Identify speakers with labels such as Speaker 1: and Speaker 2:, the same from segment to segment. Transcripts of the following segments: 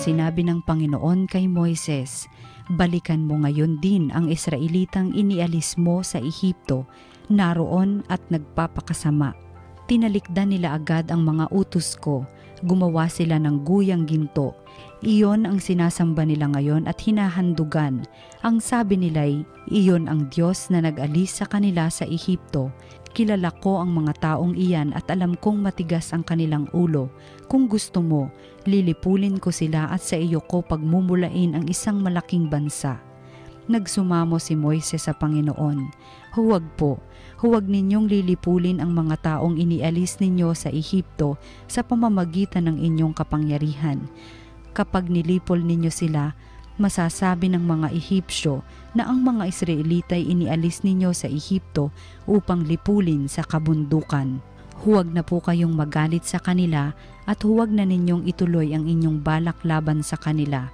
Speaker 1: Sinabi ng Panginoon kay Moises, "Balikan mo ngayon din ang Israelitang inialis mo sa Ehipto, naroon at nagpapakasama. Tinalikdan nila agad ang mga utos ko, gumawa sila ng guyang ginto. Iyon ang sinasamba nila ngayon at hinahandugan. Ang sabi nila'y, iyon ang Diyos na nag-alis sa kanila sa Ehipto. Kilala ko ang mga taong iyan at alam kong matigas ang kanilang ulo. Kung gusto mo, lilipulin ko sila at sa iyo ko pagmumulain ang isang malaking bansa." Nagsumamo si Moises sa Panginoon, "Huwag po, huwag ninyong lilipulin ang mga taong inialis ninyo sa Ehipto sa pamamagitan ng inyong kapangyarihan. Kapag nilipol ninyo sila, masasabi ng mga Ehipsyo na ang mga Israelita ay inialis ninyo sa Ehipto upang lipulin sa kabundukan. Huwag na po kayong magalit sa kanila at huwag na ninyong ituloy ang inyong balak laban sa kanila.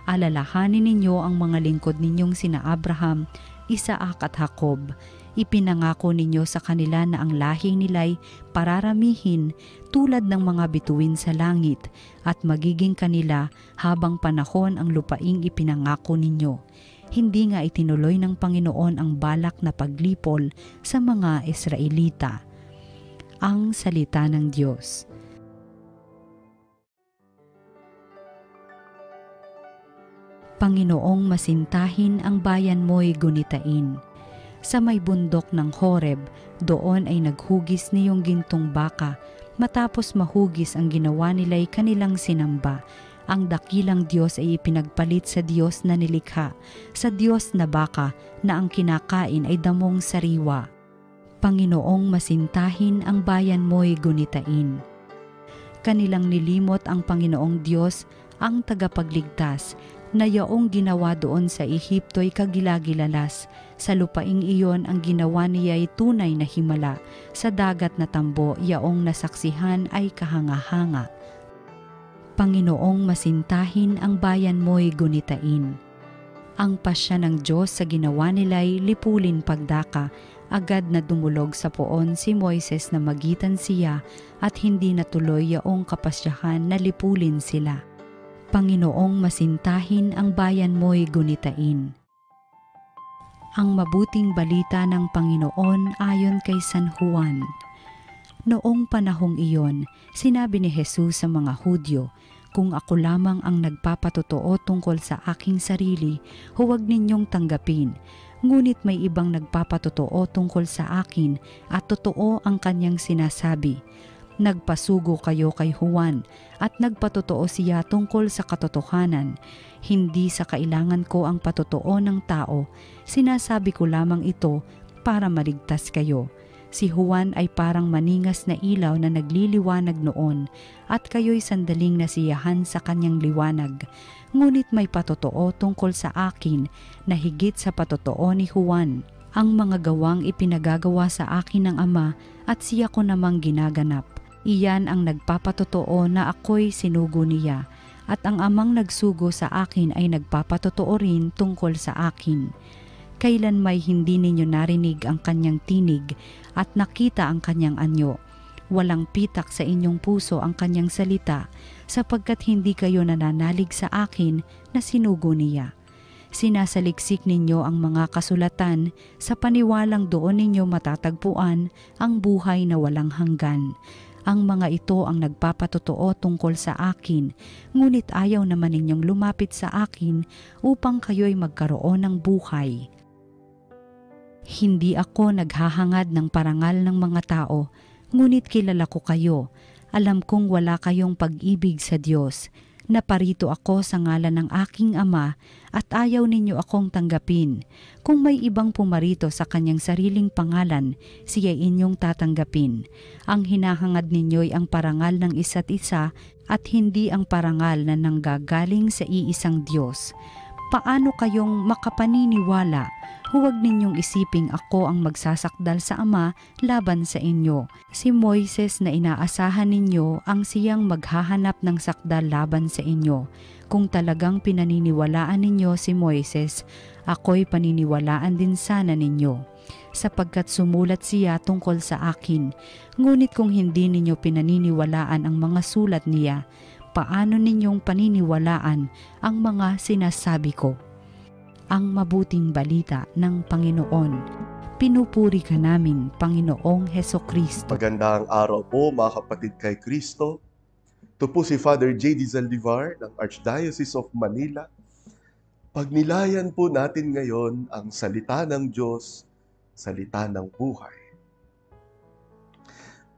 Speaker 1: Alalahanin ninyo ang mga lingkod ninyong sina Abraham, Isaac at Jacob. Ipinangako ninyo sa kanila na ang lahi nila'y pararamihin tulad ng mga bituin sa langit at magiging kanila habang panahon ang lupaing ipinangako ninyo." Hindi nga itinuloy ng Panginoon ang balak na paglipol sa mga Israelita. Ang salita ng Diyos. Panginoong masintahin ang bayan mo'y gunitain. Sa may bundok ng Horeb, doon ay naghugis niyong gintong baka. Matapos mahugis ang ginawa nila'y kanilang sinamba. Ang dakilang Diyos ay ipinagpalit sa Diyos na nilikha, sa Diyos na baka na ang kinakain ay damong sariwa. Panginoong masintahin ang bayan mo'y gunitain. Kanilang nilimot ang Panginoong Diyos, ang tagapagligtas, na yaong ginawa doon sa Ehipto'y kagilagilalas. Sa lupaing iyon ang ginawa niya'y tunay na himala. Sa dagat na tambo yaong nasaksihan ay kahanga-hanga. Panginoong masintahin ang bayan mo'y gunitain. Ang pasya ng Diyos sa ginawa nila'y lipulin pagdaka. Agad na dumulog sa poon si Moises na magitan siya at hindi natuloy yaong kapasyahan na lipulin sila. Panginoong masintahin ang bayan mo'y gunitain. Ang mabuting balita ng Panginoon ayon kay San Juan. Noong panahong iyon, sinabi ni Jesus sa mga Hudyo, "Kung ako lamang ang nagpapatotoo tungkol sa aking sarili, huwag ninyong tanggapin. Ngunit may ibang nagpapatotoo tungkol sa akin at totoo ang kanyang sinasabi. Nagpasugo kayo kay Juan at nagpatotoo siya tungkol sa katotohanan. Hindi sa kailangan ko ang patotoo ng tao, sinasabi ko lamang ito para maligtas kayo. Si Juan ay parang maningas na ilaw na nagliliwanag noon at kayo'y sandaling nasiyahan sa kanyang liwanag. Ngunit may patotoo tungkol sa akin na higit sa patotoo ni Juan. Ang mga gawang ipinagagawa sa akin ng Ama at siya ko namang ginaganap. Iyan ang nagpapatotoo na ako'y sinugo niya at ang Amang nagsugo sa akin ay nagpapatotoo rin tungkol sa akin. Kailan may hindi ninyo narinig ang kanyang tinig at nakita ang kanyang anyo. Walang pitak sa inyong puso ang kanyang salita sapagkat hindi kayo nananalig sa akin na sinugo niya. Sinasaliksik ninyo ang mga kasulatan sa paniwalang doon ninyo matatagpuan ang buhay na walang hanggan. Ang mga ito ang nagpapatotoo tungkol sa akin, ngunit ayaw naman ninyong lumapit sa akin upang kayo'y magkaroon ng buhay. Hindi ako naghahangad ng parangal ng mga tao, ngunit kilala ko kayo. Alam kong wala kayong pag-ibig sa Diyos. Naparito ako sa ngalan ng aking Ama at ayaw ninyo akong tanggapin. Kung may ibang pumarito sa kanyang sariling pangalan, siya inyong tatanggapin. Ang hinahangad ninyo'y ang parangal ng isa't isa at hindi ang parangal na nanggagaling sa iisang Diyos. Paano kayong makapaniniwala? Huwag ninyong isiping ako ang magsasakdal sa Ama laban sa inyo. Si Moises na inaasahan ninyo ang siyang maghahanap ng sakdal laban sa inyo. Kung talagang pinaniniwalaan ninyo si Moises, ako'y paniniwalaan din sana ninyo, sapagkat sumulat siya tungkol sa akin. Ngunit kung hindi ninyo pinaniniwalaan ang mga sulat niya, paano ninyong paniniwalaan ang mga sinasabi ko? Ang mabuting balita ng Panginoon. Pinupuri ka namin, Panginoong Hesukristo.
Speaker 2: Magandang araw po mga kapatid kay Kristo. Ito po si Father J.D. Zaldivar ng Archdiocese of Manila. Pagnilayan po natin ngayon ang salita ng Diyos, salita ng buhay.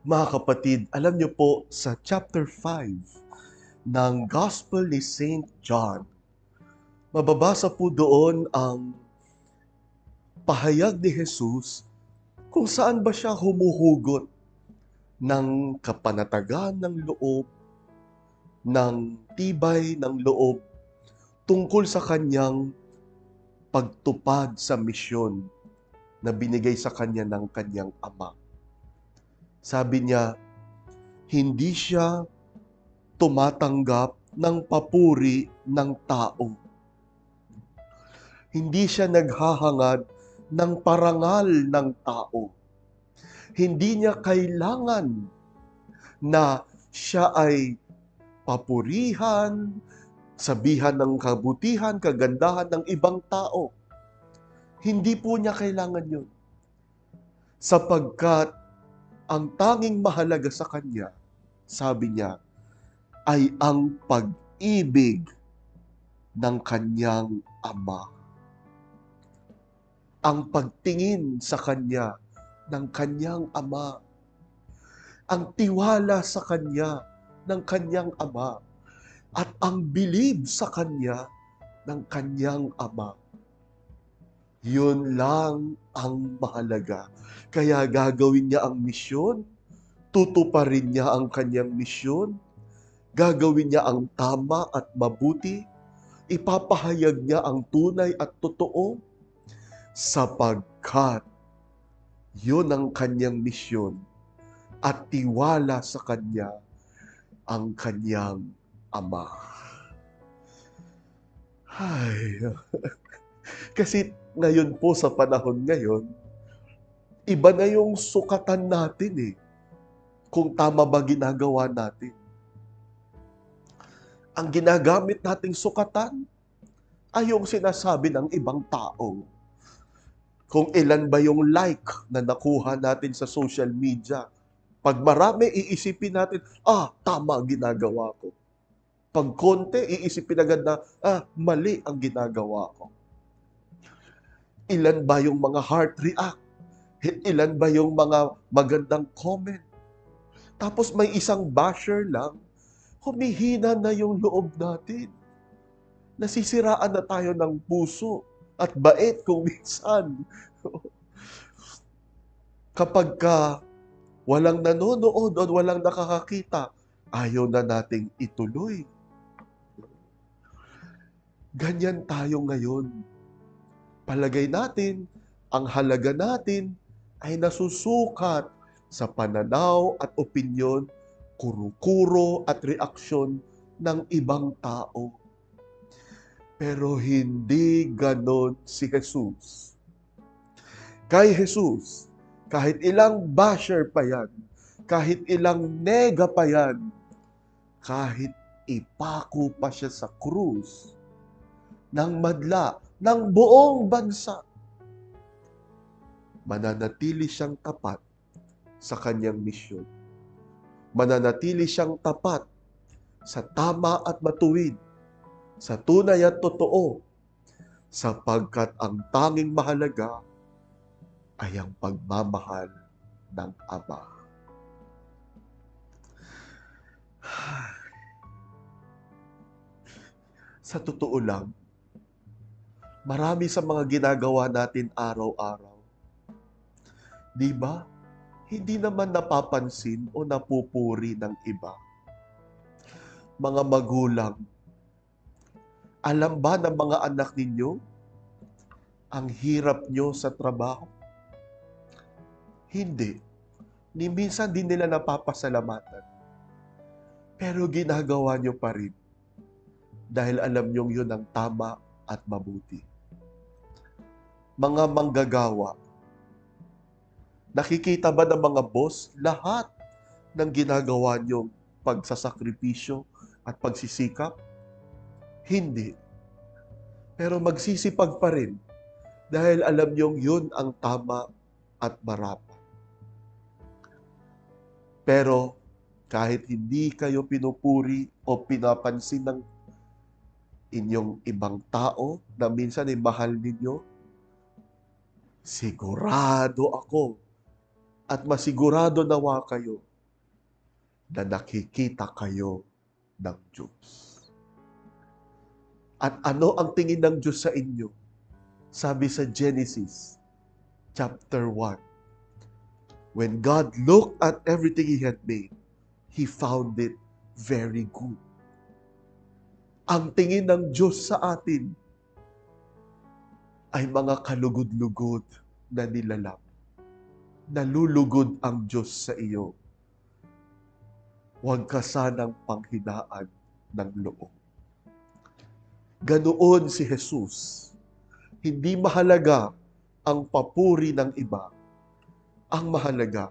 Speaker 2: Mga kapatid, alam niyo po sa chapter 5 ng Gospel ni St. John, mababasa po doon ang pahayag ni Jesus kung saan ba siya humuhugot ng kapanatagan ng loob, ng tibay ng loob tungkol sa kanyang pagtupad sa misyon na binigay sa kanya ng kanyang Ama. Sabi niya, hindi siya tumatanggap ng papuri ng tao. Hindi siya naghahangad ng parangal ng tao. Hindi niya kailangan na siya ay papurihan, sabihan ng kabutihan, kagandahan ng ibang tao. Hindi po niya kailangan yun. Sapagkat ang tanging mahalaga sa kanya, sabi niya, ay ang pag-ibig ng kanyang Ama. Ang pagtingin sa kanya ng kanyang Ama, ang tiwala sa kanya ng kanyang Ama, at ang bilib sa kanya ng kanyang Ama. Yun lang ang mahalaga. Kaya gagawin niya ang misyon, tutuparin niya ang kanyang misyon, gagawin niya ang tama at mabuti, ipapahayag niya ang tunay at totoo, sapagkat yun ang kanyang misyon at tiwala sa kanya ang kanyang Ama. Ay, kasi ngayon po sa panahon ngayon, iba na yung sukatan natin kung tama ba ginagawa natin. Ang ginagamit nating sukatan ay yung sinasabi ng ibang tao. Kung ilan ba yung like na nakuha natin sa social media. Pag marami, iisipin natin, tama ang ginagawa ko. Pag konti, iisipin agad na, mali ang ginagawa ko. Ilan ba yung mga heart react? Ilan ba yung mga magandang comment? Tapos may isang basher lang, humihina na yung loob natin. Nasisiraan na tayo ng puso at bait kung minsan. Kapag walang nanonood o walang nakakakita, ayaw na nating ituloy. Ganyan tayo ngayon. Palagay natin, ang halaga natin ay nasusukat sa pananaw at opinyon, kuro-kuro at reaksyon ng ibang tao. Pero hindi ganon si Jesus. Kay Jesus, kahit ilang basher pa yan, kahit ilang nega pa yan, kahit ipako pa siya sa krus ng madla ng buong bansa, mananatili siyang tapat sa kanyang misyon. Mananatili siyang tapat sa tama at matuwid, sa tunay at totoo, sapagkat ang tanging mahalaga ay ang pagmamahal ng Ama. Sa totoo lang, marami sa mga ginagawa natin araw-araw, di ba? Hindi naman napapansin o napupuri ng iba. Mga magulang, alam ba ng mga anak ninyo ang hirap nyo sa trabaho? Hindi. Ni minsan din nila napapasalamatan. Pero ginagawa nyo pa rin dahil alam nyo yun ang tama at mabuti. Mga manggagawa, nakikita ba ng mga boss lahat ng ginagawa nyong pagsasakripisyo at pagsisikap? Hindi. Pero magsisipag pa rin dahil alam nyong yun ang tama at marapat. Pero kahit hindi kayo pinupuri o pinapansin ng inyong ibang tao na minsan ay mahal ninyo, sigurado ako at masigurado nawa kayo na nakikita kayo ng Diyos. At ano ang tingin ng Diyos sa inyo? Sabi sa Genesis chapter 1, when God looked at everything He had made, He found it very good. Ang tingin ng Diyos sa atin ay mga kalugod-lugod na nilalang. Nalulugod ang Diyos sa iyo. Huwag ka sanang panghinaan ng loob. Ganoon si Jesus. Hindi mahalaga ang papuri ng iba. Ang mahalaga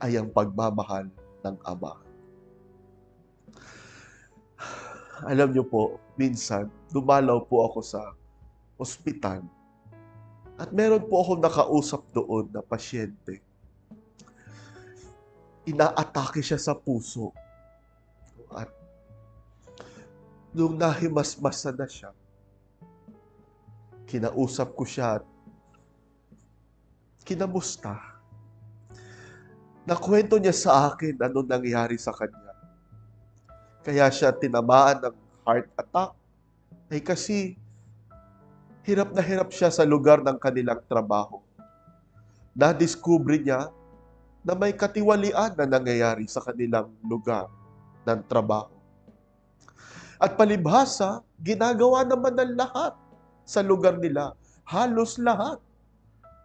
Speaker 2: ay ang pagmamahal ng Ama. Alam niyo po, minsan, dumalaw po ako sa ospital at meron po akong nakausap doon na pasyente. Inaatake siya sa puso. At nung nahimasmasa na siya, kinausap ko siya at kinamusta. Nakwento niya sa akin ano nangyari sa kanya. Kaya siya tinamaan ng heart attack ay kasi hirap na hirap siya sa lugar ng kanilang trabaho. Na-discover niya na may katiwalian na nangyayari sa kanilang lugar ng trabaho. At palibhasa, ginagawa naman ng lahat sa lugar nila. Halos lahat.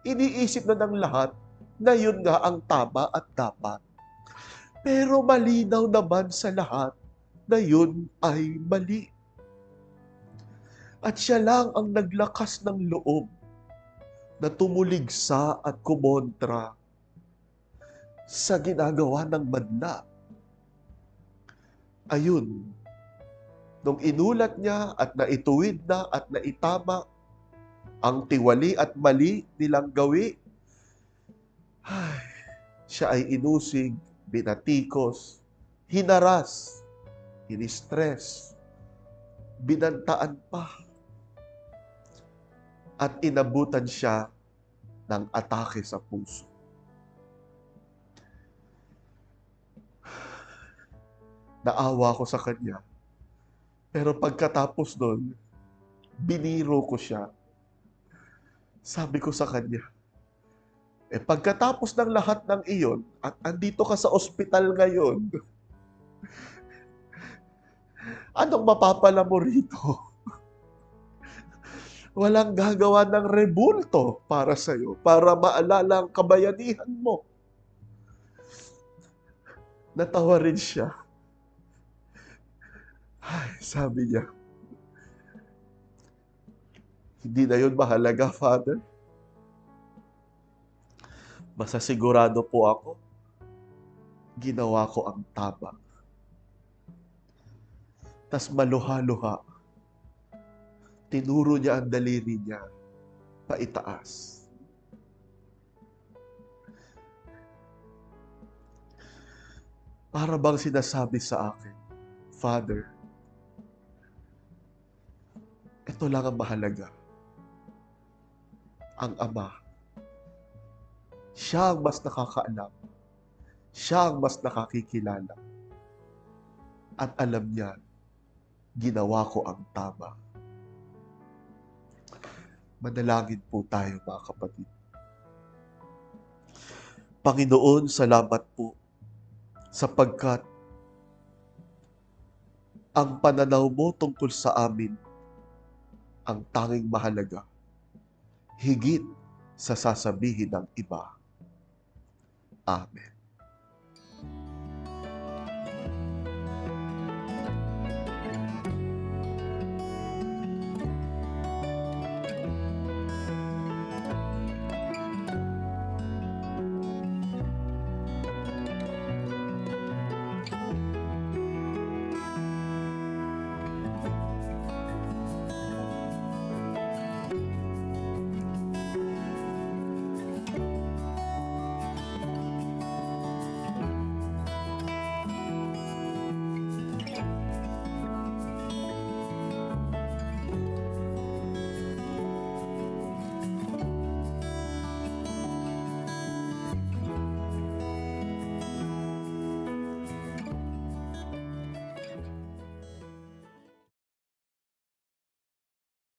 Speaker 2: Iniisip na ng lahat na yun nga ang tama at dapat. Pero malinaw naman sa lahat na yun ay mali. At siya lang ang naglakas ng loob na tumuligsa at kumontra sa ginagawa ng madla. Ayun, nung inulat niya at naituwid na at naitama ang tiwali at mali nilang gawi, siya ay inusig, binatikos, hinaras, in-stress, binantaan pa, at inabutan siya ng atake sa puso. Naawa ko sa kanya. Pero pagkatapos nun, biniro ko siya. Sabi ko sa kanya, pagkatapos ng lahat ng iyon, at andito ka sa ospital ngayon, anong mapapala mo rito? Walang gagawa ng rebulto para sa'yo, para maalala ang kabayanihan mo. Natawa rin siya. Ay, sabi niya, hindi na yun mahalaga, Father. Basta sigurado po ako, ginawa ko ang tama. Tas maluha-luha, tinuro niya ang daliri niya paitaas. Para bang sinasabi sa akin, Father, ito lang ang mahalaga. Ang Ama, siya ang mas nakakaalam. Siya ang mas nakakikilala. At alam niya ginawa ko ang tama. Manalangin po tayo mga kapatid. Panginoon, salamat po sapagkat ang pananaw mo tungkol sa amin ang tanging mahalaga, higit sa sasabihin ng iba. Amen.